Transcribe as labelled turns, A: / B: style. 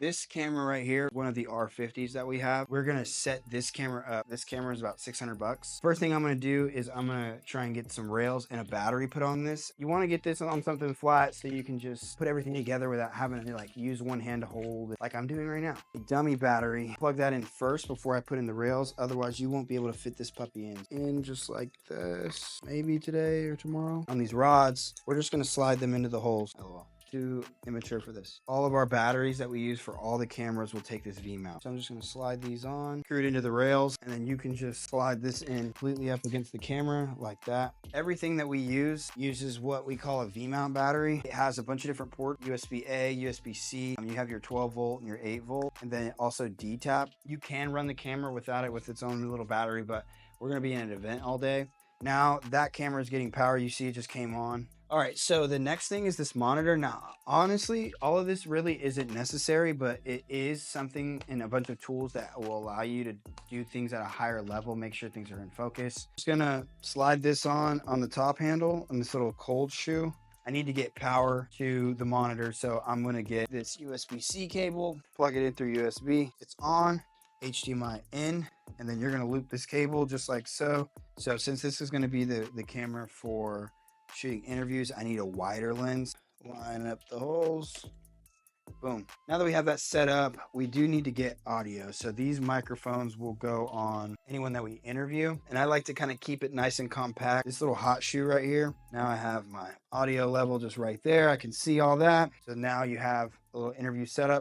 A: This camera right here, one of the R50s that we have, we're gonna set this camera up. This camera is about 600 bucks. First thing I'm gonna do is I'm gonna try and get some rails and a battery put on this. You wanna get this on something flat so you can just put everything together without having to like use one hand to hold it like I'm doing right now. A dummy battery, plug that in first before I put in the rails. Otherwise you won't be able to fit this puppy in just like this. Maybe today or tomorrow. On these rods, we're just gonna slide them into the holes. LOL. Too immature for this. All of our batteries that we use for all the cameras will take this V mount. So I'm just gonna slide these on, screw it into the rails, and then you can just slide this in completely up against the camera like that. Everything that we use uses what we call a V mount battery. It has a bunch of different ports, USB-A, USB-C. You have your 12 volt and your 8 volt, and then also D-tap. You can run the camera without it with its own little battery, but we're gonna be in an event all day. Now that camera is getting power. You see it just came on. All right, so the next thing is this monitor. Now, honestly, all of this really isn't necessary, but it is something and a bunch of tools that will allow you to do things at a higher level, make sure things are in focus. Just gonna slide this on the top handle on this little cold shoe. I need to get power to the monitor, so I'm gonna get this USB-C cable, plug it in through USB. It's on, HDMI in, and then you're gonna loop this cable just like so. So since this is gonna be the camera for shooting interviews, I need a wider lens. Line up the holes. Boom. Now that we have that set up, we do need to get audio. So these microphones will go on anyone that we interview. And I like to kind of keep it nice and compact. This little hot shoe right here. Now I have my audio level just right there. I can see all that. So now you have a little interview setup.